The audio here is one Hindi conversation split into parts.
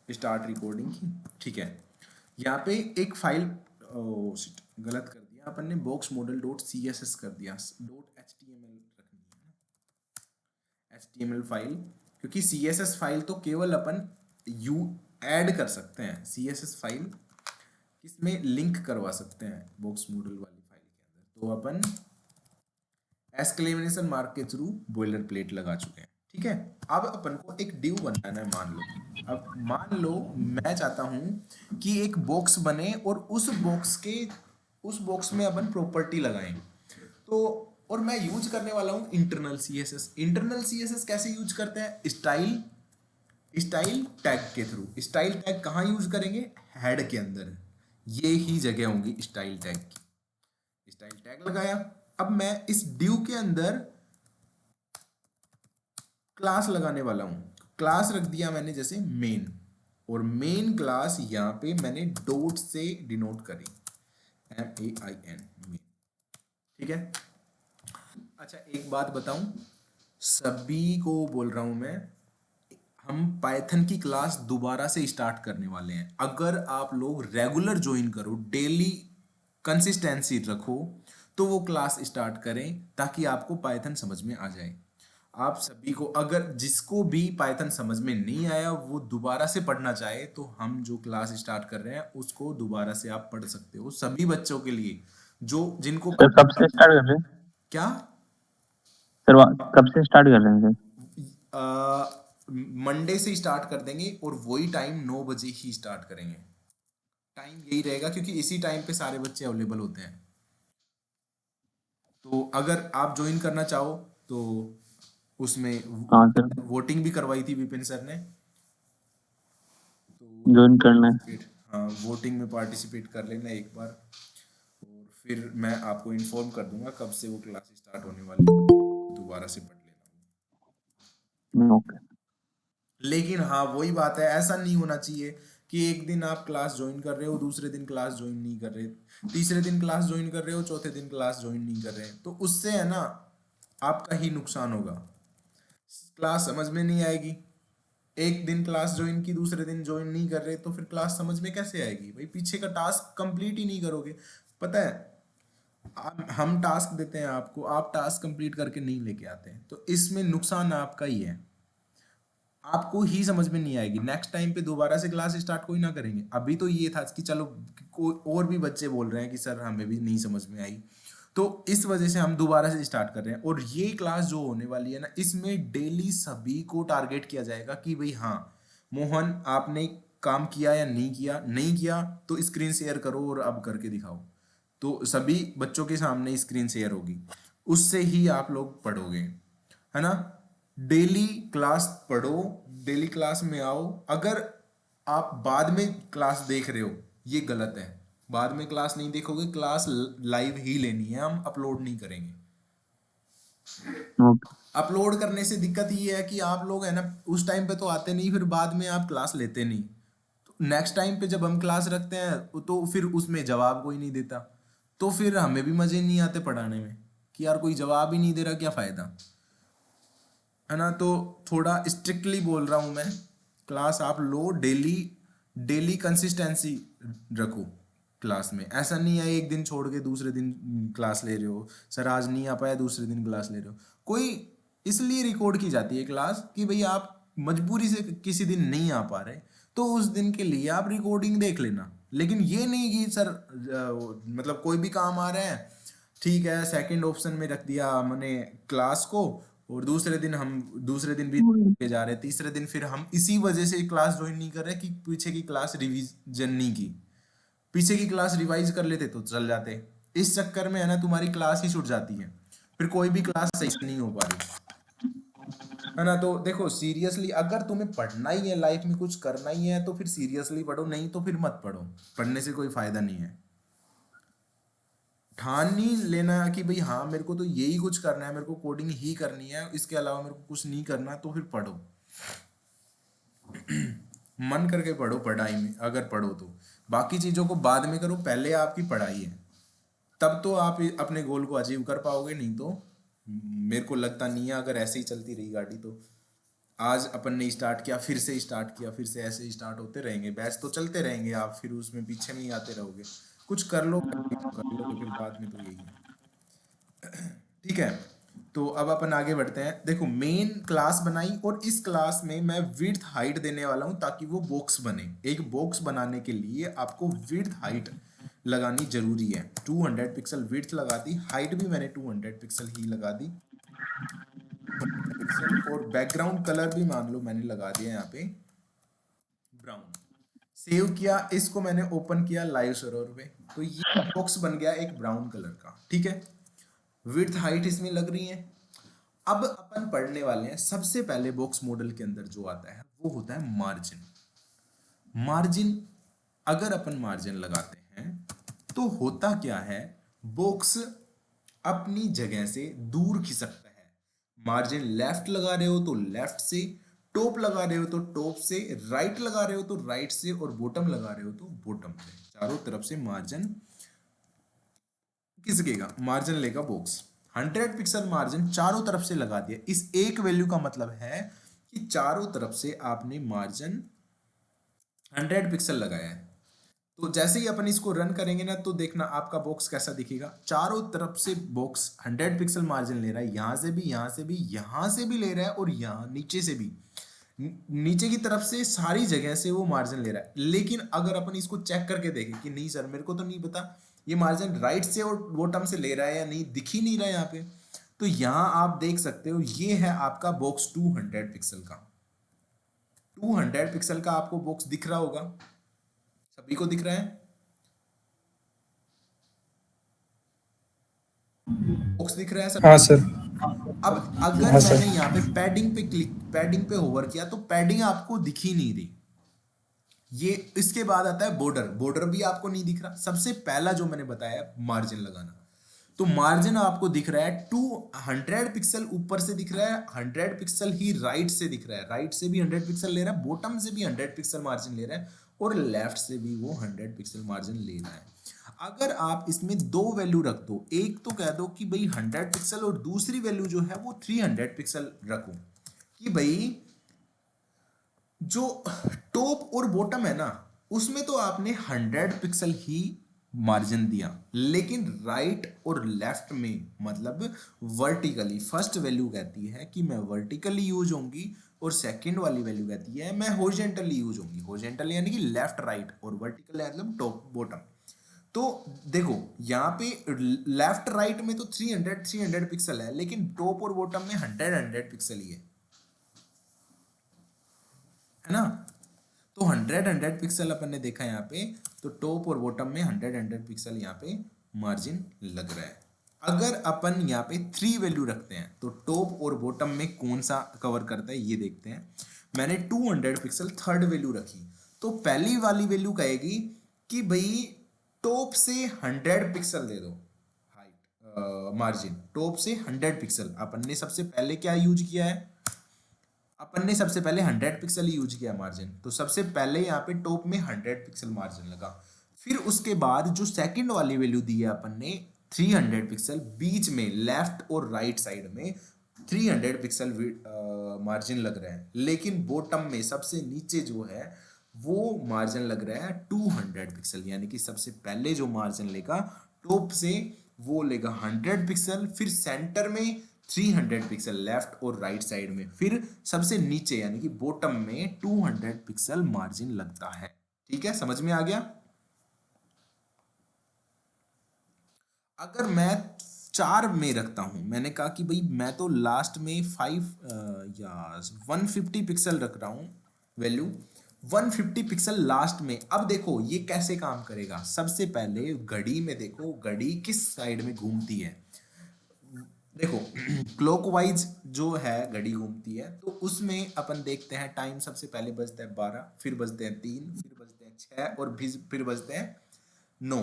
स्टार्ट रिकॉर्डिंग की। ठीक है, यहाँ पे एक फाइल गलत कर दिया अपन ने, box model dot C S S कर दिया, dot H T M L रखनी है ना, H T M L file, क्योंकि सी एस एस फाइल तो केवल अपन यू ऐड कर सकते हैं, सी एस एस फाइल इसमें लिंक करवा सकते हैं बॉक्स मॉडल वाली फाइल के अंदर। तो अपन एक्सक्लेमेशन मार्क के थ्रू बॉयलर प्लेट लगा चुके हैं। ठीक है, अब अपन को एक डिव बनाना है, मान लो। अब मान लो मैं चाहता हूं कि एक बॉक्स बने और उस बॉक्स में अपन प्रॉपर्टी लगाएं। तो और मैं यूज करने वाला हूं इंटरनल सीएसएस। इंटरनल सीएसएस कैसे यूज करते हैं? स्टाइल टैग के थ्रू। स्टाइल टैग कहाँ यूज करेंगे? हेड के अंदर, ये ही जगह होंगी स्टाइल टैग की। स्टाइल टैग लगाया, अब मैं इस डिव के अंदर क्लास लगाने वाला हूं। क्लास रख दिया मैंने जैसे मेन, और मेन क्लास यहां पे मैंने डॉट से डिनोट करी, MAIN मेन। ठीक है, अच्छा एक बात बताऊं, सभी को बोल रहा हूं मैं, हम पाइथन की क्लास दोबारा से स्टार्ट करने वाले हैं। अगर आप लोग रेगुलर ज्वाइन करो, डेली कंसिस्टेंसी रखो, तो वो क्लास स्टार्ट करें ताकि आपको पाइथन समझ में आ जाए। आप सभी को, अगर जिसको भी पाइथन समझ में नहीं आया वो दोबारा से पढ़ना चाहे, तो हम जो क्लास स्टार्ट कर रहे हैं उसको दोबारा से आप पढ़ सकते हो, सभी बच्चों के लिए जो जिनको सर कब से स्टार्ट कर रहे हैं? क्या सर कब से स्टार्ट कर रहे हैं सर? मंडे से स्टार्ट कर देंगे, और वही टाइम 9 बजे ही स्टार्ट करेंगे। टाइम यही रहेगा क्योंकि इसी टाइम पे सारे बच्चे अवेलेबल होते हैं। तो अगर आप ज्वाइन करना चाहो तो उसमें हाँ सर, वोटिंग भी करवाई थी विपिन सर ने, तो ज्वाइन करना है। हाँ वोटिंग में पार्टिसिपेट कर लेना एक बार, और फिर मैं आपको इन्फॉर्म कर दूंगा कब से वो क्लास स्टार्ट होने वाली है, दोबारा से पढ़ लेना। ओके। लेकिन हाँ वही बात है, ऐसा नहीं होना चाहिए कि एक दिन आप क्लास ज्वाइन कर रहे हो, दूसरे दिन क्लास ज्वाइन नहीं कर रहे, तीसरे दिन क्लास ज्वाइन कर रहे हो, चौथे दिन क्लास ज्वाइन नहीं कर रहे, तो उससे है ना आपका ही नुकसान होगा, क्लास समझ में नहीं आएगी। एक दिन क्लास ज्वाइन की, दूसरे दिन ज्वाइन नहीं कर रहे, तो फिर क्लास समझ में कैसे आएगी भाई? पीछे का टास्क कंप्लीट ही नहीं करोगे। पता है, हम टास्क देते हैं आपको, आप टास्क कंप्लीट करके नहीं लेके आते हैं, तो इसमें नुकसान आपका ही है, आपको ही समझ में नहीं आएगी। नेक्स्ट टाइम पे दोबारा से क्लास स्टार्ट कोई ना करेंगे। अभी तो ये था कि चलो कोई और भी बच्चे बोल रहे हैं कि सर हमें भी नहीं समझ में आई, तो इस वजह से हम दोबारा से स्टार्ट कर रहे हैं। और ये क्लास जो होने वाली है ना, इसमें डेली सभी को टारगेट किया जाएगा कि भाई हाँ मोहन आपने काम किया या नहीं किया, नहीं किया तो स्क्रीन शेयर करो और अब करके दिखाओ। तो सभी बच्चों के सामने स्क्रीन शेयर होगी, उससे ही आप लोग पढ़ोगे, है ना। डेली क्लास पढ़ो, डेली क्लास में आओ। अगर आप बाद में क्लास देख रहे हो, ये गलत है। बाद में क्लास नहीं देखोगे, क्लास लाइव ही लेनी है, हम अपलोड नहीं करेंगे। ओके। अपलोड करने से दिक्कत ये है कि आप लोग है ना उस टाइम पे तो आते नहीं, फिर बाद में आप क्लास लेते नहीं, तो नेक्स्ट टाइम पे जब हम क्लास रखते हैं तो फिर उसमें जवाब कोई नहीं देता, तो फिर हमें भी मजे नहीं आते पढ़ाने में कि यार कोई जवाब ही नहीं दे रहा, क्या फायदा, है ना। तो थोड़ा स्ट्रिक्टली बोल रहा हूं मैं, क्लास आप लो डेली, डेली कंसिस्टेंसी रखो क्लास में। ऐसा नहीं है एक दिन छोड़ के दूसरे दिन क्लास ले रहे हो, सर आज नहीं आ पाया दूसरे दिन क्लास ले रहे हो। कोई इसलिए रिकॉर्ड की जाती है क्लास कि भाई आप मजबूरी से किसी दिन नहीं आ पा रहे, तो उस दिन के लिए आप रिकॉर्डिंग देख लेना। लेकिन ये नहीं कि सर मतलब कोई भी काम आ रहा है, ठीक है सेकंड ऑप्शन में रख दिया हमने क्लास को, और दूसरे दिन भी के जा रहे हैं, तीसरे दिन फिर हम इसी वजह से क्लास ज्वाइन नहीं कर रहे कि पीछे की क्लास रिवीजन नहीं की। पीछे की क्लास रिवाइज कर लेते तो चल जाते, इस चक्कर में है ना तुम्हारी क्लास ही छूट जाती है, फिर कोई भी क्लास सही से नहीं हो पा रही, है ना। तो देखो सीरियसली अगर तुम्हें पढ़ना ही है, लाइफ में कुछ करना ही है, तो फिर सीरियसली पढ़ो, नहीं तो फिर मत पढ़ो, पढ़ने से कोई फायदा नहीं है। ठान नहीं लेना कि भाई हाँ मेरे को तो यही कुछ करना है, मेरे को कोडिंग ही करनी है, इसके अलावा मेरे को कुछ नहीं करना, तो फिर पढ़ो, मन करके पढ़ो पढ़ाई में, अगर पढ़ो तो बाकी चीजों को बाद में करो, पहले आपकी पढ़ाई है, तब तो आप अपने गोल को अचीव कर पाओगे, नहीं तो मेरे को लगता नहीं है, अगर ऐसे ही चलती रही गाड़ी तो आज अपन ने स्टार्ट किया, फिर से स्टार्ट किया, फिर से ऐसे ही स्टार्ट होते रहेंगे, बैच तो चलते रहेंगे, आप फिर उसमें पीछे में ही आते रहोगे। कुछ कर लो कर लो, फिर बाद में तो यही है। ठीक है, तो अब अपन आगे बढ़ते हैं। देखो मेन क्लास बनाई और इस क्लास में मैं विड्थ हाइट देने वाला हूं ताकि वो बॉक्स बने। एक बॉक्स बनाने के लिए आपको विड्थ हाइट लगानी जरूरी है। 200 पिक्सल विड्थ लगा दी, हाइट भी मैंने 200 पिक्सल ही लगा दी पिक्सल, और बैकग्राउंड कलर भी मान लो मैंने लगा दिया यहाँ पे ब्राउन। सेव किया, इसको मैंने ओपन किया लाइव सर्वर पे, तो ये बॉक्स बन गया एक ब्राउन कलर का। ठीक है, विड्थ हाइट इसमें लग रही है। अब अपन पढ़ने वाले हैं, सबसे पहले बॉक्स मॉडल के अंदर जो आता है वो होता है मार्जिन। मार्जिन, अगर अपन मार्जिन लगाते हैं तो होता क्या है, बॉक्स अपनी जगह से दूर खिसकता है। मार्जिन लेफ्ट लगा रहे हो तो लेफ्ट से, टॉप लगा रहे हो तो टॉप से, राइट लगा रहे हो तो राइट से, और बॉटम लगा रहे हो तो बॉटम से, चारों तरफ से मार्जिन खिसकेगा, मार्जिन लेगा बॉक्स। 100 पिक्सल मार्जिन चारों तरफ से लगा दिया। इस एक वैल्यू का मतलब है कि चारों तरफ से आपने मार्जिन 100 पिक्सल लगाया है। तो जैसे ही अपन इसको रन करेंगे ना, तो देखना आपका बॉक्स कैसा दिखेगा। चारों तरफ से बॉक्स 100 पिक्सल मार्जिन ले रहा है, यहां से भी, यहां से भी, यहां से भी ले रहा है, और यहां नीचे से भी, नीचे की तरफ से, सारी जगह से वो मार्जिन ले रहा है। लेकिन अगर अपन इसको चेक करके देखें कि नहीं सर मेरे को तो नहीं पता ये मार्जिन राइट से और बॉटम से ले रहा है या नहीं, दिख ही नहीं रहा है यहाँ पे, तो यहां आप देख सकते हो ये है आपका बॉक्स 200 पिक्सल का। 200 पिक्सल का आपको बॉक्स दिख रहा होगा, सभी को दिख रहा है बॉक्स, दिख रहा है हाँ सभी। सर। अब अगर हाँ मैंने सर। यहाँ पे पैडिंग पे होवर किया तो पैडिंग आपको दिख ही नहीं रही। ये इसके बाद आता है बॉर्डर, बॉर्डर भी आपको नहीं दिख रहा। सबसे पहला जो मैंने बताया मार्जिन लगाना, तो मार्जिन आपको दिख रहा है 200 पिक्सल ऊपर से दिख रहा है, 100 पिक्सल ही राइट से दिख रहा है, राइट से भी 100 पिक्सल ले रहा है, बॉटम से भी 100 पिक्सल मार्जिन ले रहा है, और लेफ्ट से भी वो 100 पिक्सल मार्जिन ले रहा है। अगर आप इसमें दो वैल्यू रख दो, एक तो कह दो कि भाई 100 पिक्सल, और दूसरी वैल्यू जो है वो 300 पिक्सल रखो, कि भाई जो टॉप और बॉटम है ना, उसमें तो आपने 100 पिक्सल ही मार्जिन दिया, लेकिन राइट और लेफ्ट में, मतलब वर्टिकली, फर्स्ट वैल्यू कहती है कि मैं वर्टिकली यूज होंगी, और सेकंड वाली वैल्यू कहती है मैं हॉरिजॉन्टली यूज होंगी। हॉरिजॉन्टल यानी कि लेफ्ट राइट, और वर्टिकल मतलब टॉप बॉटम। तो देखो यहाँ पे लेफ्ट राइट में तो 300 पिक्सल है, लेकिन टॉप और बॉटम में 100 पिक्सल ही है ना। तो 100 पिक्सल अपन ने देखा यहाँ पे, तो टॉप और बॉटम में 100 पिक्सल यहाँ पे मार्जिन लग रहा है। अगर अपन यहाँ पे 3 वैल्यू रखते हैं तो टॉप और बॉटम में कौन सा कवर करता है ये देखते हैं। मैंने 200 पिक्सल थर्ड वैल्यू रखी, तो पहली वाली वैल्यू कहेगी कि भाई टॉप से 100 पिक्सल दे दो हाइट, मार्जिन टॉप से 100 पिक्सल। अपन ने सबसे पहले क्या यूज किया है, अपन ने सबसे पहले 100 पिक्सल यूज किया मार्जिन, तो सबसे पहले यहाँ पे टॉप में 100 पिक्सल मार्जिन लगा। फिर उसके बाद जो सेकंड वाली वैल्यू दी है अपन ने 300 पिक्सल, बीच में लेफ्ट और राइट साइड में 300 पिक्सल मार्जिन लग रहा है, लेकिन बॉटम में सबसे नीचे जो है वो मार्जिन लग रहा है 200 पिक्सल। यानी कि सबसे पहले जो मार्जिन लेगा टॉप से वो लेगा 100 पिक्सल, फिर सेंटर में 300 पिक्सल लेफ्ट और राइट साइड में, फिर सबसे नीचे यानी कि बॉटम में 200 पिक्सल मार्जिन लगता है। ठीक है, समझ में आ गया। अगर मैं 4 में रखता हूं, मैंने कहा कि भाई मैं तो लास्ट में 150 पिक्सल रख रहा हूं वैल्यू, 150 पिक्सल लास्ट में। अब देखो ये कैसे काम करेगा। सबसे पहले घड़ी में देखो, घड़ी किस साइड में घूमती है, देखो क्लॉकवाइज जो है घड़ी घूमती है, तो उसमें अपन देखते हैं टाइम सबसे पहले बजता है 12, फिर बजते हैं 3, फिर बजते हैं 6, और फिर बजते हैं 9।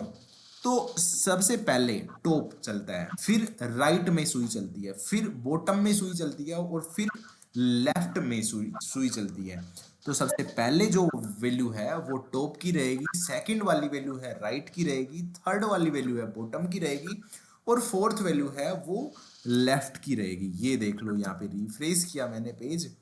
तो सबसे पहले टॉप चलता है, फिर राइट में सुई चलती है, फिर बॉटम में सुई चलती है, और फिर लेफ्ट में सुई चलती है। तो सबसे पहले जो वैल्यू है वो टॉप की रहेगी, सेकंड वाली वैल्यू है राइट की रहेगी, थर्ड वाली वैल्यू है बॉटम की रहेगी, और फोर्थ वैल्यू है वो लेफ्ट की रहेगी। ये देख लो, यहाँ पे रिफ्रेश किया मैंने पेज,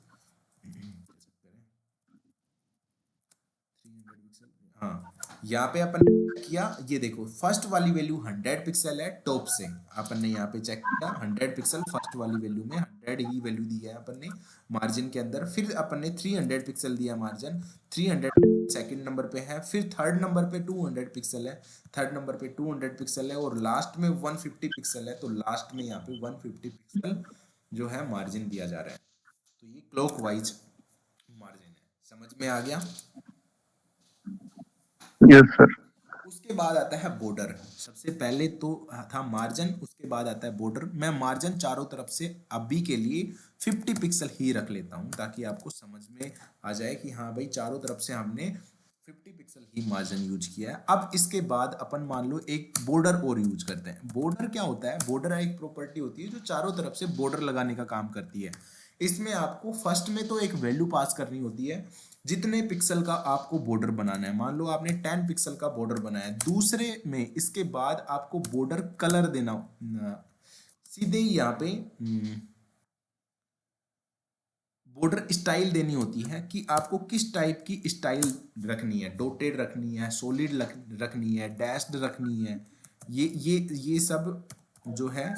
हाँ, यहाँ पे अपन ने चेक किया, ये देखो फर्स्ट वाली वैल्यू 100 पिक्सल है टॉप से, अपन ने यहाँ पे चेक किया 100 पिक्सल फर्स्ट वाली वैल्यू में 100 ही वैल्यू दी है अपन ने मार्जिन के अंदर, फिर अपन ने 300 पिक्सल दिया मार्जिन, 300 सेकंड नंबर पे है, फिर थर्ड नंबर पे 200 पिक्सल है, थर्ड नंबर पे 200 पिक्सल है, और लास्ट में 150 पिक्सल है, तो लास्ट में यहाँ पे 150 पिक्सल जो है मार्जिन दिया जा रहा है। तो ये क्लॉक वाइज मार्जिन है, समझ में आ गया। Yes sir. उसके बाद आता है बॉर्डर, सबसे पहले तो था मार्जिन, उसके बाद आता है बॉर्डर। मैं मार्जिन चारों तरफ से अभी के लिए 50 पिक्सल ही रख लेता हूं ताकि आपको समझ में आ जाए कि हाँ भाई चारों तरफ से हमने 50 पिक्सल ही मार्जिन यूज किया है। अब इसके बाद अपन मान लो एक बॉर्डर और यूज करते हैं। बॉर्डर क्या होता है? बॉर्डर एक प्रॉपर्टी होती है जो चारों तरफ से बॉर्डर लगाने का काम करती है। इसमें आपको फर्स्ट में तो एक वैल्यू पास करनी होती है, जितने पिक्सल का आपको बॉर्डर बनाना है। मान लो आपने 10 पिक्सल का बॉर्डर बनाया है। दूसरे में इसके बाद आपको बॉर्डर कलर देना, सीधे ही यहाँ पे बॉर्डर स्टाइल देनी होती है कि आपको किस टाइप की स्टाइल रखनी है, डॉटेड रखनी है, सॉलिड रखनी है, डैश्ड रखनी है, ये सब जो है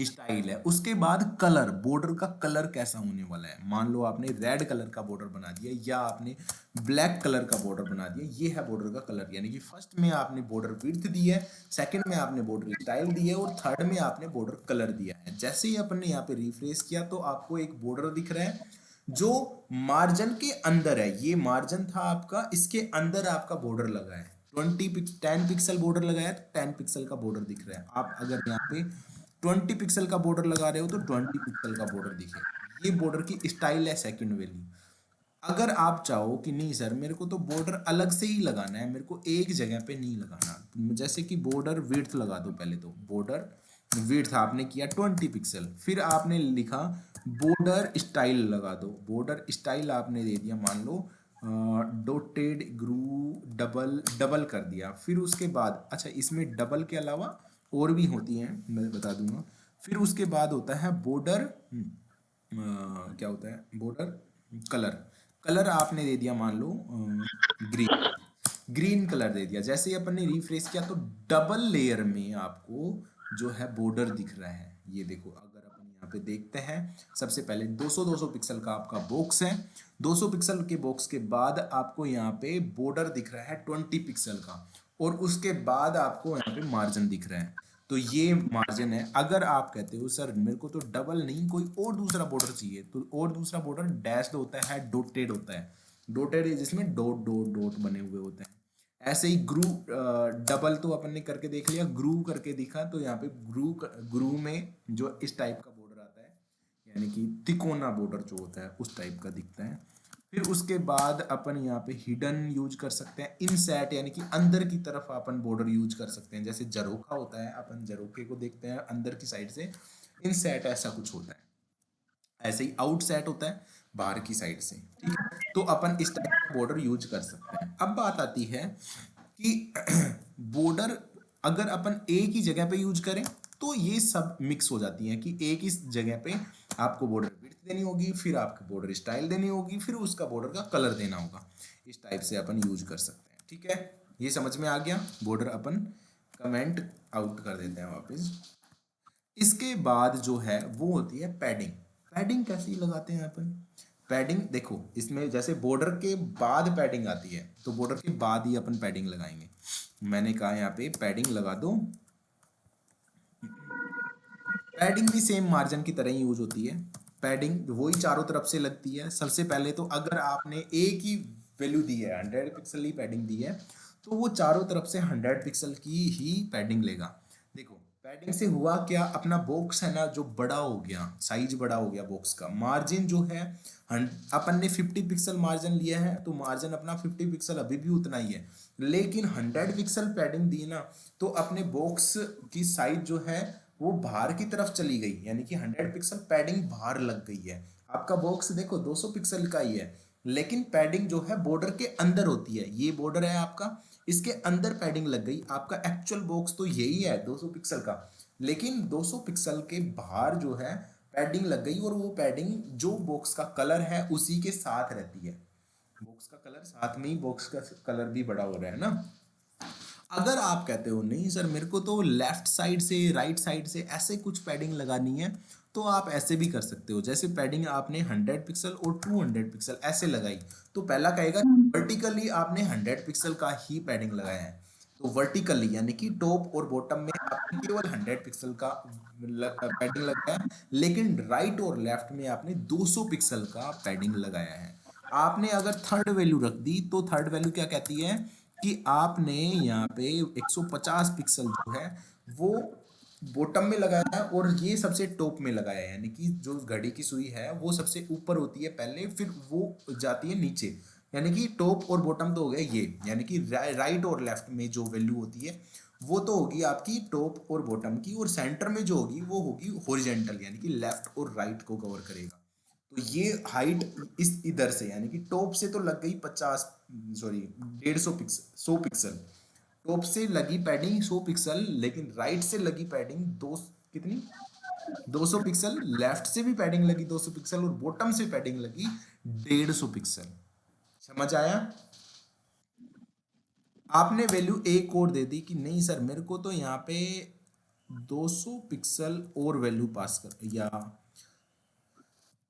स्टाइल है। उसके बाद कलर, बॉर्डर का कलर कैसा होने वाला है। मान लो आपने रेड कलर का बॉर्डर बना दिया या आपने ब्लैक कलर का बॉर्डर बना दिया, ये है बॉर्डर का कलर। यानी कि फर्स्ट में आपने बॉर्डर विड्थ दी है, सेकंड में आपने बॉर्डर स्टाइल दी है, और थर्ड में आपने बॉर्डर कलर दिया है। जैसे ही अपन ने यहाँ पे रिफ्रेश किया तो आपको एक बॉर्डर दिख रहा है जो मार्जिन के अंदर है। ये मार्जिन था आपका, इसके अंदर आपका बॉर्डर लगा है। 10 पिक्सल बॉर्डर लगाया तो 10 पिक्सल का बॉर्डर दिख रहा है। आप अगर यहाँ पे 20 पिक्सल का बॉर्डर लगा रहे हो तो 20 पिक्सल का बॉर्डर दिखेगा। ये बॉर्डर की स्टाइल है, सेकंड वैल्यू। अगर आप चाहो कि नहीं सर मेरे को तो बॉर्डर अलग से ही लगाना है, मेरे को एक जगह पे नहीं लगाना, जैसे कि बॉर्डर विड्थ लगा दो। पहले तो बॉर्डर विड्थ आपने किया 20 पिक्सल, फिर आपने लिखा बॉर्डर स्टाइल लगा दो। बॉर्डर स्टाइल आपने दे दिया मान लो डॉटेड ग्रू डबल, डबल कर दिया। फिर उसके बाद अच्छा इसमें डबल के अलावा और भी होती हैं, मैं बता दूंगा। फिर उसके बाद होता है बॉर्डर, क्या होता है बॉर्डर कलर। कलर आपने दे दिया मान लो ग्रीन, ग्रीन कलर दे दिया। जैसे ही अपन ने रिफ्रेश किया तो डबल लेयर में आपको जो है बॉर्डर दिख रहा है। ये देखो अगर अपन यहाँ पे देखते हैं, सबसे पहले 200 पिक्सल का आपका बॉक्स है। 200 पिक्सल के बॉक्स के बाद आपको यहाँ पे बॉर्डर दिख रहा है 20 पिक्सल का, और उसके बाद आपको यहाँ पे मार्जिन दिख रहा है। तो ये मार्जिन है। अगर आप कहते हो सर मेरे को तो डबल नहीं कोई और दूसरा बॉर्डर चाहिए, तो और दूसरा बॉर्डर डैश्ड होता है, डॉटेड होता है। डॉटेड है जिसमें डॉट डॉट डॉट बने हुए होते हैं। ऐसे ही ग्रू, डबल तो अपन ने करके देख लिया, ग्रू करके दिखा तो यहाँ पे ग्रू में जो इस टाइप का बॉर्डर आता है, यानी कि तिकोना बॉर्डर जो होता है उस टाइप का दिखता है। फिर उसके बाद अपन यहाँ पे हिडन यूज कर सकते हैं, इनसेट यानी कि अंदर की तरफ अपन बॉर्डर यूज कर सकते हैं। जैसे जरोखा होता है, अपन जरोखे को देखते हैं अंदर की साइड से, इनसेट ऐसा कुछ होता है। ऐसे ही आउटसेट होता है बाहर की साइड से, ठीक है। तो अपन इस टाइप का बॉर्डर यूज कर सकते हैं। अब बात आती है कि बॉर्डर अगर अपन एक ही जगह पे यूज करें तो ये सब मिक्स हो जाती है कि एक ही जगह पे आपको बॉर्डर विड्थ देनी होगी, फिर आपको बॉर्डर स्टाइल देनी होगी, फिर उसका बॉर्डर का कलर देना होगा। इस टाइप से अपन यूज कर सकते हैं, ठीक है। ये समझ में आ गया। बॉर्डर अपन कमेंट आउट कर देते हैं वापस। इसके बाद जो है वो होती है पैडिंग। पैडिंग कैसे लगाते हैं अपन? पैडिंग देखो, इसमें जैसे बॉर्डर के बाद पैडिंग आती है तो बॉर्डर के बाद ही अपन पैडिंग लगाएंगे। मैंने कहा यहाँ पे पैडिंग लगा दो। पैडिंग भी सेम मार्जिन की तरह ही यूज होती है। पैडिंग वही चारों तरफ से लगती है। सबसे पहले तो अगर आपने एक ही वैल्यू दी है, 100 पिक्सल ही पैडिंग दी है, तो वो चारों तरफ से 100 पिक्सल की ही पैडिंग लेगा। देखो पैडिंग से हुआ क्या, अपना बॉक्स है ना जो बड़ा हो गया, साइज बड़ा हो गया बॉक्स का। मार्जिन जो है अपन ने 50 पिक्सल मार्जिन लिया है तो मार्जिन अपना 50 पिक्सल अभी भी उतना ही है, लेकिन 100 पिक्सल पैडिंग दी ना तो अपने बॉक्स की साइज जो है वो बाहर की तरफ चली गई, यानी कि 100 पिक्सल पैडिंग बाहर लग गई है। आपका बॉक्स देखो 200 पिक्सल का ही है, लेकिन पैडिंग जो है बॉर्डर के अंदर होती है। ये बॉर्डर है आपका, इसके अंदर पैडिंग लग गई। आपका एक्चुअल बॉक्स तो यही है 200 पिक्सल का, लेकिन 200 पिक्सल के बाहर जो है पैडिंग लग गई, और वो पैडिंग जो बॉक्स का कलर है उसी के साथ रहती है। बॉक्स का कलर साथ में ही बॉक्स का कलर भी बड़ा हो रहा है ना। अगर आप कहते हो नहीं सर मेरे को तो लेफ्ट साइड से राइट साइड से ऐसे कुछ पैडिंग लगानी है, तो आप ऐसे भी कर सकते हो। जैसे पैडिंग आपने 100 पिक्सल और 200 पिक्सल ऐसे लगाई, तो पहला कहेगा वर्टिकली आपने 100 पिक्सल का ही पैडिंग लगाया है, तो वर्टिकली यानी कि टॉप और बॉटम में आपने केवल 100 पिक्सल का पैडिंग लगाया है, लेकिन राइट और लेफ्ट में आपने 200 पिक्सल का पैडिंग लगाया है। आपने अगर थर्ड वैल्यू रख दी, तो थर्ड वैल्यू क्या कहती है कि आपने यहाँ पे 150 पिक्सल जो है वो बॉटम में लगाया है, और ये सबसे टॉप में लगाया है, यानी कि जो घड़ी की सुई है वो सबसे ऊपर होती है पहले, फिर वो जाती है नीचे। यानी कि टॉप और बॉटम तो हो गया ये, यानी कि राइट और लेफ्ट में जो वैल्यू होती है वो तो होगी आपकी टॉप और बॉटम की, और सेंटर में जो होगी वो होगी हॉरिजॉन्टल, यानी कि लेफ्ट और राइट को कवर करेगा। तो ये हाइट इस इधर से, यानी कि टॉप से तो लग गई 50, सॉरी 150 पिक्सल, 100 पिक्सल टॉप से लगी पैडिंग 100 पिक्सल, लेकिन राइट से लगी पैडिंग दो कितनी 200 पिक्सल, लेफ्ट से भी पैडिंग लगी 200 पिक्सल, और बॉटम से पैडिंग लगी 150 पिक्सल। समझ आया? आपने वैल्यू एक और दे दी कि नहीं सर मेरे को तो यहाँ पे 200 पिक्सल और वैल्यू पास कर, या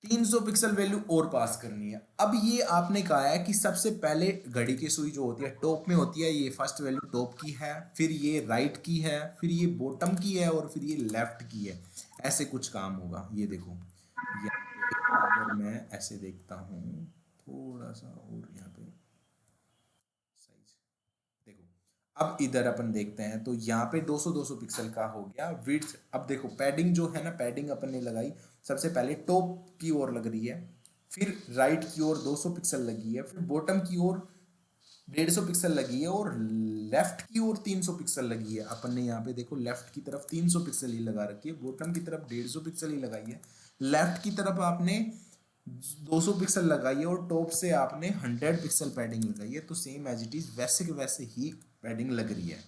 300 पिक्सल वैल्यू और पास करनी है। अब ये आपने कहा है कि सबसे पहले घड़ी की सुई जो होती है टॉप में होती है, ये फर्स्ट वैल्यू टॉप की है, फिर ये राइट की है, फिर ये बॉटम की है, और फिर ये लेफ्ट की है। ऐसे कुछ काम होगा। ये देखो यहाँ पे अगर मैं ऐसे देखता हूँ थोड़ा सा, और यहाँ पे साइज देखो, अब इधर अपन देखते हैं तो यहाँ पे 200 200 पिक्सल का हो गया विड्थ। अब देखो पैडिंग जो है ना, पैडिंग अपन ने लगाई सबसे पहले टॉप की ओर लग रही है, फिर राइट की ओर 200 पिक्सल लगी है, फिर बॉटम की ओर 150 पिक्सल लगी है, और लेफ्ट की ओर 300 पिक्सल लगी है। अपन ने यहाँ पे देखो लेफ्ट की तरफ 300 पिक्सल ही लगा रखी है, बॉटम की तरफ 150 पिक्सल ही लगाई है, लेफ्ट की तरफ आपने 200 पिक्सल लगाई है, और टॉप से आपने 100 पिक्सल पैडिंग लगाई है। तो सेम एज इट इज वैसे के वैसे ही पैडिंग लग रही है।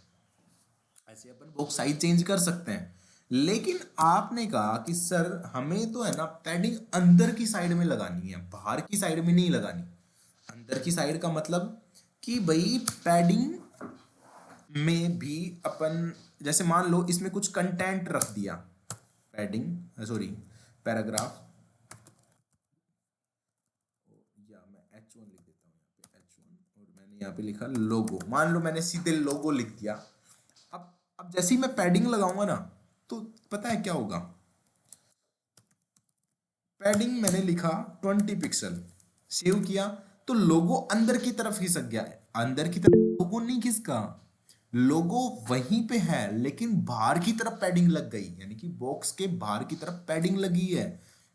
ऐसे अपन बॉक्स साइज चेंज कर सकते हैं, लेकिन आपने कहा कि सर हमें तो है ना पैडिंग अंदर की साइड में लगानी है, बाहर की साइड में नहीं लगानी। अंदर की साइड का मतलब कि भाई पैडिंग में भी अपन, जैसे मान लो इसमें कुछ कंटेंट रख दिया, पैडिंग सॉरी पैराग्राफ, या मैं H1 लिख देता हूँ यहाँ पे H1, और मैंने यहाँ पे लिखा लोगो। मान लो मैंने सीधे लोगो लिख दिया। अब जैसे ही मैं पैडिंग लगाऊंगा ना, तो पता है क्या होगा, पैडिंग मैंने लिखा 20 पिक्सल, सेव किया, तो लोगो अंदर की तरफ खिसक गया है। अंदर की तरफ लोगो नहीं खिसका, लोगो वहीं पे है, लेकिन बाहर की तरफ पैडिंग लग गई, यानी कि बॉक्स के बाहर की तरफ पैडिंग लगी है।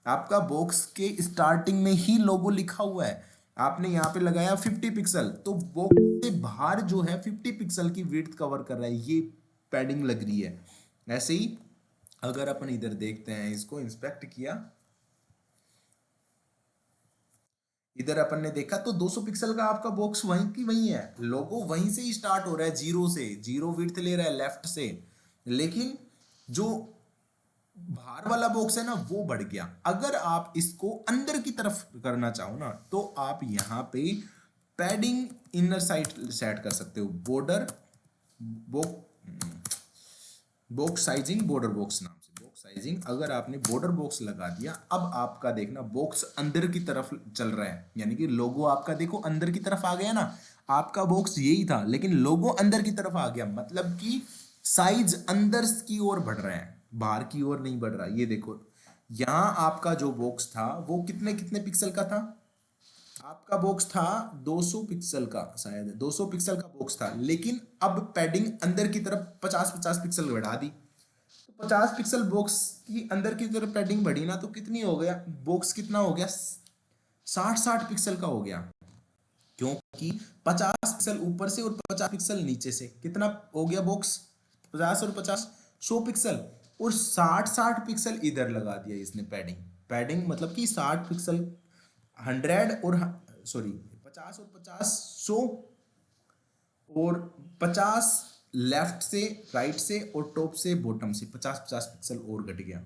आपका बॉक्स के स्टार्टिंग में ही लोगो लिखा हुआ है, आपने यहाँ पे लगाया 50 पिक्सल, तो बॉक्स से बाहर जो है 50 पिक्सल की विड्थ कवर कर रहा है, ये पैडिंग लग रही है। ऐसे ही अगर अपन इधर देखते हैं, इसको इंस्पेक्ट किया, इधर अपन ने देखा तो 200 पिक्सल का आपका बॉक्स वहीं की वहीं है, लोगो वहीं से ही स्टार्ट हो रहा है, जीरो से, जीरो विड्थ ले रहा है लेफ्ट से, लेकिन जो बाहर वाला बॉक्स है ना वो बढ़ गया। अगर आप इसको अंदर की तरफ करना चाहो ना, तो आप यहाँ पे पैडिंग इनर साइड सेट कर सकते हो, border box sizing, border box नाम से बॉक्स साइजिंग। अगर आपने बॉर्डर बॉक्स लगा दिया, अब आपका देखना बॉक्स अंदर की तरफ चल रहा है, यानी कि लोगो आपका देखो अंदर की तरफ आ गया ना। आपका बॉक्स यही था, लेकिन लोगो अंदर की तरफ आ गया, मतलब कि साइज अंदर की ओर बढ़ रहा है, बाहर की ओर नहीं बढ़ रहा। ये देखो यहाँ आपका जो बॉक्स था वो कितने कितने पिक्सल का था, आपका बॉक्स था 200 पिक्सल का, शायद 200 पिक्सल का बॉक्स था, लेकिन अब पैडिंग अंदर की तरफ 50-50 पिक्सल बढ़ा दी। तो 50 पिक्सल बॉक्स की अंदर की तरफ पैडिंग बढ़ी ना, तो कितनी हो गया बॉक्स, कितना हो गया 60-60 पिक्सल का हो गया, क्योंकि 50 पिक्सल ऊपर से और 50 पिक्सल नीचे से, कितना हो गया बॉक्स 50 और 50 100 पिक्सल, और 60-60 पिक्सल इधर लगा दिया इसने पैडिंग। पैडिंग मतलब कि 60 पिक्सल 100 और सॉरी 50 और 50 100, और 50 लेफ्ट से राइट से और टॉप से बॉटम से 50-50 पिक्सल और घट गया।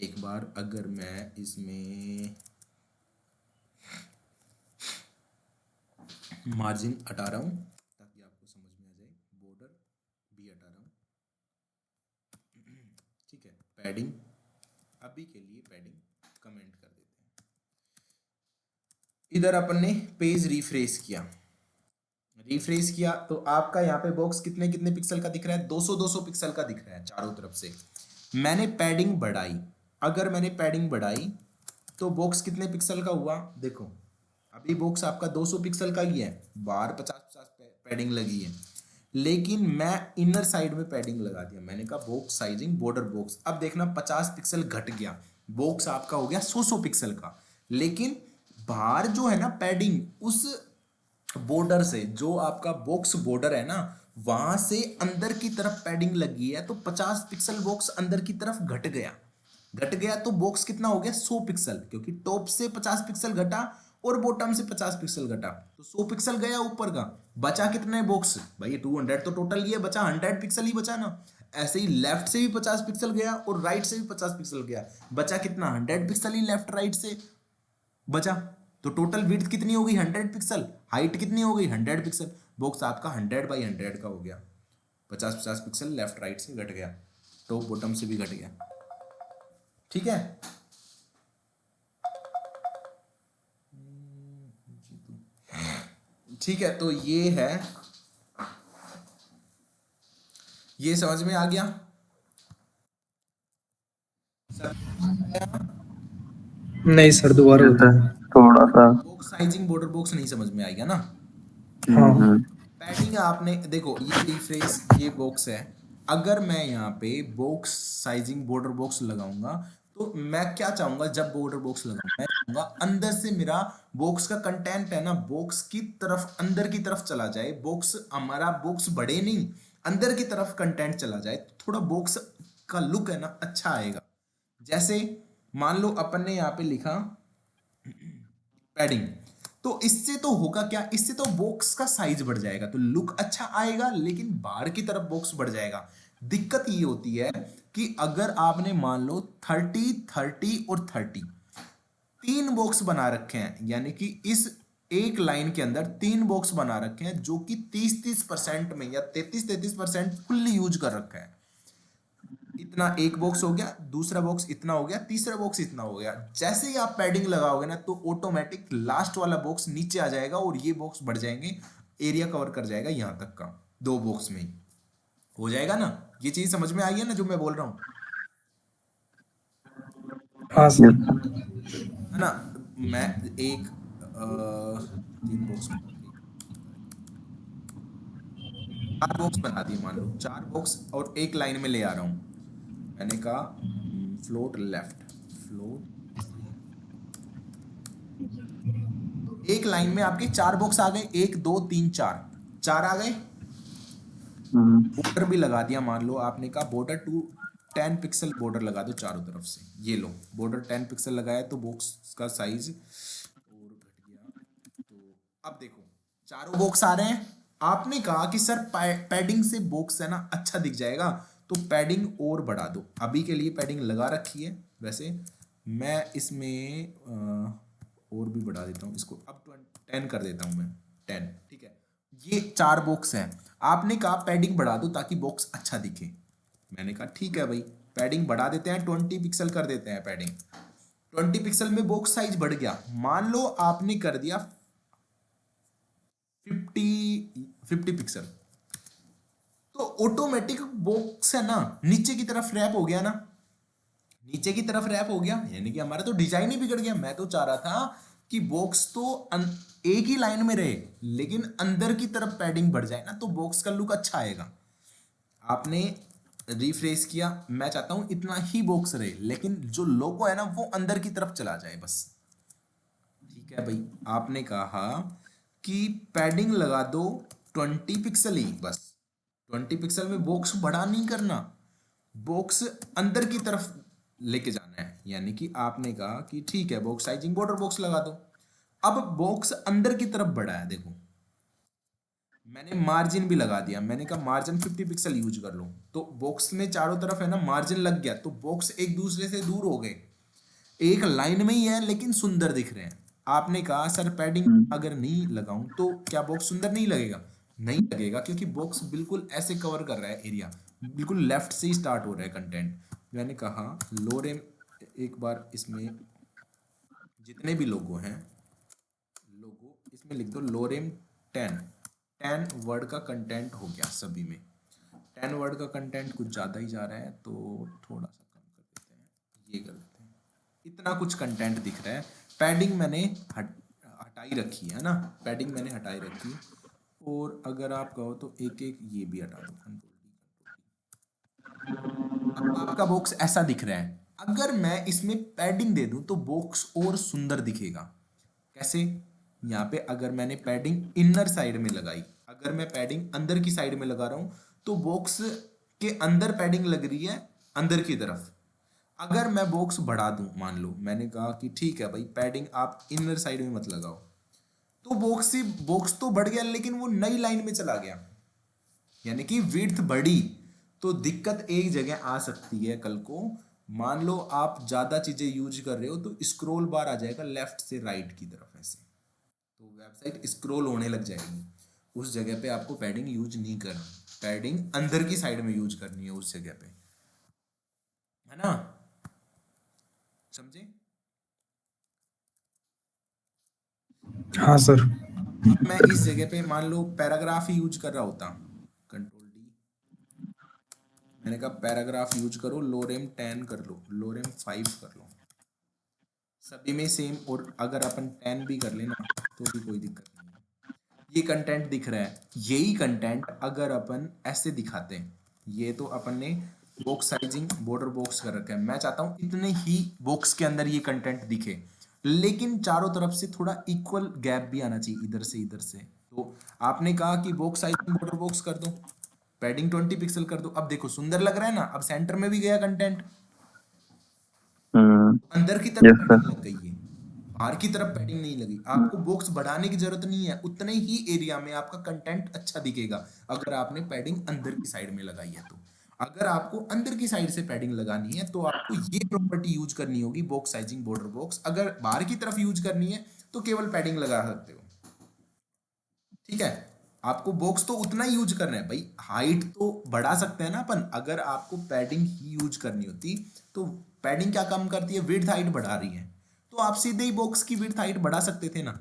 एक बार अगर मैं इसमें मार्जिन हटा रहा हूँ ताकि आपको समझ में आ जाए, बॉर्डर भी हटा रहा हूँ, ठीक है। पैडिंग अभी के लिए पैडिंग कमेंट कर देते हैं। इधर अपन ने पेज रिफ्रेश किया तो आपका यहाँ पे बॉक्स कितने कितने पिक्सल का दिख रहा है, 200 पिक्सल का दिख रहा है चारों तरफ से। मैंने पैडिंग बढ़ाई, अगर मैंने पैडिंग बढ़ाई तो बॉक्स कितने पिक्सल का हुआ, देखो अभी बॉक्स आपका 200 पिक्सल का ही है, बाहर 50-50 पैडिंग लगी है, लेकिन मैं इनर साइड में पैडिंग लगा दिया। मैंने कहा बॉक्स साइजिंग बॉर्डर बॉक्स, अब देखना 50 पिक्सल घट गया, बॉक्स आपका हो गया 100 पिक्सल का। लेकिन बाहर जो है ना पैडिंग, उस बॉर्डर से, जो आपका बॉक्स बॉर्डर है ना, वहां से अंदर की तरफ पैडिंग लगी है, तो 50 पिक्सल बॉक्स अंदर की तरफ घट गया तो बॉक्स कितना हो गया 100 पिक्सल, क्योंकि टॉप से 50 पिक्सल घटा और बॉटम से 50 पिक्सल घटा, तो 100 पिक्सल गया ऊपर का, बचा कितने बॉक्स भाई 200, तो टोटल ये बचा 100 पिक्सल ही बचा ना। ऐसे ही लेफ्ट से भी 50 पिक्सल गया और राइट से भी 50 पिक्सल गया, बचा कितना 100 पिक्सल ही लेफ्ट राइट से बचा। तो टोटल विड्थ कितनी हो गई 100 पिक्सल, हाइट कितनी हो गई 100 पिक्सल, बॉक्स आपका 100 बाई 100 का हो गया। 50-50 पिक्सल लेफ्ट राइट से घट गया, टॉप बॉटम से भी घट गया, ठीक है। ठीक है, तो ये है, ये समझ में आ गया। नहीं सर, दोबारा जैसे बताएं। थोड़ा सा। बॉक्स साइजिंग बॉर्डर बॉक्स नहीं समझ में आएगा ना। हाँ। पैडिंग आपने देखो, ये रिफ्रेश, ये बॉक्स है, अगर मैं यहाँ पे बॉक्स साइजिंग बॉर्डर बॉक्स लगाऊंगा तो मैं क्या चाहूंगा, जब बॉर्डर बॉक्स लगाऊंगा मैं चाहूंगा अंदर से मेरा बॉक्स का कंटेंट है ना, बॉक्स की तरफ अंदर की तरफ चला जाए, बॉक्स हमारा बॉक्स बढ़े नहीं, अंदर की तरफ कंटेंट चला जाए, तो थोड़ा बॉक्स का लुक है ना अच्छा आएगा। जैसे मान लो अपन ने यहाँ पे लिखा पैडिंग, तो इससे तो होगा क्या, इससे तो बॉक्स का साइज बढ़ जाएगा तो लुक अच्छा आएगा, लेकिन बाहर की तरफ बॉक्स बढ़ जाएगा। दिक्कत ये होती है कि अगर आपने मान लो 30 30 और 30 तीन बॉक्स बना रखे हैं, यानी कि इस एक लाइन के अंदर तीन बॉक्स बना रखे हैं, जो कि 30-30% में या 33-33% फुल्ली यूज कर रखा है। इतना एक बॉक्स हो गया, दूसरा बॉक्स इतना हो गया, तीसरा बॉक्स इतना हो गया, जैसे ही आप पैडिंग लगाओगे ना तो ऑटोमेटिक लास्ट वाला बॉक्स नीचे आ जाएगा और ये बॉक्स बढ़ जाएंगे, एरिया कवर कर जाएगा यहां तक का, दो बॉक्स में ही हो जाएगा ना। ये चीज समझ में आई है ना जो मैं बोल रहा हूं, हाँ सर। है ना। मैं एक तीन बॉक्स चार बॉक्स बना दिए, मान लो चार बॉक्स और एक लाइन में ले आ रहा हूं। मैंने कहा फ्लोट लेफ्ट, फ्लोट, एक लाइन में आपके चार बॉक्स आ गए, 1 2 3 4, चार आ गए। बॉर्डर भी लगा दिया, मान लो आपने कहा बॉर्डर 10 पिक्सल बॉर्डर लगा दो चारों तरफ से, ये लो बॉर्डर 10 पिक्सल लगाया तो बॉक्स का साइज और घट गया। तो अब देखो चारों बॉक्स आ रहे हैं, आपने कहा कि सर पैडिंग से बॉक्स है ना अच्छा दिख जाएगा, तो पैडिंग और बढ़ा दो, अभी के लिए पैडिंग लगा रखी है। वैसे मैं इसमें और भी बढ़ा देता हूँ इसको, अब 10 कर देता हूँ मैं, 10, ठीक है। ये चार बॉक्स हैं, आपने कहा पैडिंग बढ़ा दो ताकि बॉक्स अच्छा दिखे, मैंने कहा ठीक है भाई पैडिंग बढ़ा देते हैं, 20 पिक्सल कर देते हैं पैडिंग। 20 पिक्सल में बॉक्स साइज बढ़ गया, मान लो आपने कर दिया 50 पिक्सल, तो ऑटोमेटिक बॉक्स है ना नीचे की तरफ रैप हो गया ना, नीचे की तरफ रैप हो गया, यानी कि हमारा तो डिजाइन ही बिगड़ गया। मैं तो चाह रहा था कि बॉक्स तो एक ही लाइन में रहे, लेकिन अंदर की तरफ पैडिंग बढ़ जाए ना तो बॉक्स का लुक अच्छा आएगा। आपने रिफ्रेश किया, मैं चाहता हूं इतना ही बॉक्स रहे, लेकिन जो लोगो है ना वो अंदर की तरफ चला जाए बस। ठीक है भाई, आपने कहा कि पैडिंग लगा दो 20 पिक्सल ही बस, 20 पिक्सल में बॉक्स बड़ा नहीं करना, बॉक्स अंदर की तरफ लेके जाना है, यानी कि आपने कहा कि ठीक है बॉक्स साइजिंग बॉर्डर बॉक्स लगा दो। अब बॉक्स अंदर की तरफ बढ़ा है, देखो मैंने मार्जिन भी लगा दिया, मैंने कहा मार्जिन 50 पिक्सल यूज कर लो, तो बॉक्स में चारों तरफ है ना मार्जिन लग गया, तो बॉक्स एक दूसरे से दूर हो गए, एक लाइन में ही है लेकिन सुंदर दिख रहे हैं। आपने कहा सर पैडिंग अगर नहीं लगाऊं तो क्या बॉक्स सुंदर नहीं लगेगा? नहीं लगेगा, क्योंकि बॉक्स बिल्कुल ऐसे कवर कर रहा है एरिया, बिल्कुल लेफ्ट से ही स्टार्ट हो रहा है कंटेंट। मैंने कहा लोरेम, एक बार इसमें जितने भी लोगो हैं, लोगो इसमें लिख दो लोरेम 10 वर्ड का कंटेंट हो गया सभी में। 10 वर्ड का कंटेंट कुछ ज़्यादा ही जा रहा है तो थोड़ा सा कम कर देते हैं, ये कर देते हैं। इतना कुछ कंटेंट दिख रहा है। पैडिंग मैंने हटाई रखी है ना, पैडिंग मैंने हटाई रखी है। और अगर आप कहो तो एक एक ये भी हटा दो, कंट्रोल डी। अब आपका बॉक्स ऐसा दिख रहा है, अगर मैं इसमें पैडिंग दे दूं तो बॉक्स और सुंदर दिखेगा। कैसे? यहाँ पे अगर मैंने पैडिंग इनर साइड में लगाई, अगर मैं पैडिंग अंदर की साइड में लगा रहा हूं तो बॉक्स के अंदर पैडिंग लग रही है अंदर की तरफ। अगर मैं बॉक्स बढ़ा दूं, मान लो मैंने कहा कि ठीक है भाई पैडिंग आप इनर साइड में मत लगाओ, तो बॉक्स तो बढ़ गया लेकिन वो नई लाइन में चला गया, यानी कि विड्थ बढ़ी। तो दिक्कत एक जगह आ सकती है कल को, मान लो आप ज्यादा चीजें यूज कर रहे हो तो स्क्रॉल बार आ जाएगा लेफ्ट से राइट की तरफ ऐसे, तो वेबसाइट स्क्रॉल होने लग जाएगी। उस जगह पे आपको पैडिंग यूज नहीं करना, पैडिंग अंदर की साइड में यूज करनी है उस जगह पे, है ना? समझे? हाँ सर। मैं इस जगह पे मान लो पैराग्राफ ही यूज कर रहा होता, कंट्रोल डी, मैंने कहा पैराग्राफ यूज करो, लोरेम 10 कर लो, लोरेम 5 कर लो, सभी में सेम। और अगर अपन 10 भी कर लेना तो भी कोई दिक्कत नहीं है। ये कंटेंट दिख रहा है, यही कंटेंट अगर अपन ऐसे दिखाते हैं, ये तो अपन ने बॉक्स साइजिंग बॉर्डर बॉक्स कर रखा है, मैं चाहता हूं इतने ही बॉक्स के अंदर ये कंटेंट दिखे, लेकिन चारों तरफ से थोड़ा इक्वल गैप भी आना चाहिए, इधर से इधर से। तो आपने कहा कि बॉक्स साइजिंग बॉर्डर बॉक्स कर दो, पैडिंग 20 पिक्सल कर दो, अब देखो सुंदर लग रहा है ना, अब सेंटर में भी गया कंटेंट, अंदर की तरफ यस पैडिंग सर। लग गई है, बाहर की तरफ पैडिंग नहीं लगी। आपको बॉक्स बढ़ाने की जरूरत नहीं है, उतने ही एरिया में आपका कंटेंट अच्छा दिखेगा अगर आपने पैडिंग अंदर की साइड में लगाई है तो। अगर आपको अंदर की साइड से पैडिंग लगानी है तो आपको ये प्रॉपर्टी यूज करनी होगी, बॉक्स साइजिंग बॉर्डर बॉक्स। अगर बाहर की तरफ यूज करनी है तो केवल पैडिंग लगा सकते हो, ठीक है? आपको बॉक्स तो उतना ही यूज करना है भाई, हाइट तो बढ़ा सकते हैं ना अपन। अगर आपको पैडिंग ही यूज करनी होती तो पैडिंग क्या काम करती है, विड्थ हाइट बढ़ा रही है, तो आप सीधे ही बॉक्स की विड्थ हाइट बढ़ा सकते थे ना।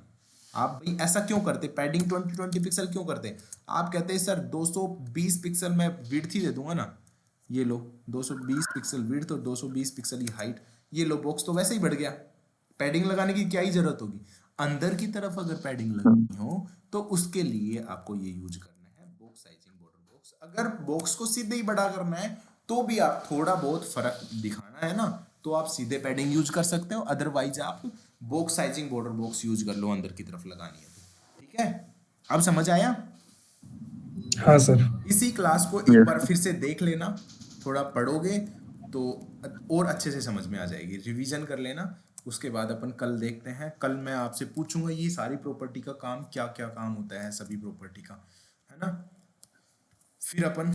आप भाई ऐसा क्यों करते, पैडिंग 20 पिक्सल क्यों करते? आप कहते हैं सर 220 पिक्सल मैं विड्थ ही दे दूंगा ना, ये लो 220 पिक्सल विड्थ और 220 पिक्सल ही हाइट, ये लो बॉक्स तो वैसे ही बढ़ गया, पैडिंग लगाने की क्या ही जरूरत होगी। अंदर की तरफ अगर पैडिंग लगानी हो तो उसके लिए आपको ये यूज करना है, बॉक्स साइजिंग बॉर्डर बॉक्स। अगर बॉक्स को सीधे ही बड़ा करना है तो भी आप थोड़ा बहुत फर्क दिखाना है ना, तो आप सीधे पैडिंग यूज कर सकते हो, अदरवाइज आप box sizing border box use कर लो अंदर की तरफ लगानी है तो, ठीक है? अब समझ आया? हाँ सर। इसी क्लास को एक यस बार सर। फिर से देख लेना, थोड़ा पढ़ोगे तो और अच्छे से समझ में आ जाएगी, रिवीजन कर लेना। उसके बाद अपन कल देखते हैं, कल मैं आपसे पूछूंगा ये सारी प्रॉपर्टी का काम क्या क्या काम होता है, सभी प्रॉपर्टी का, है ना? फिर अपन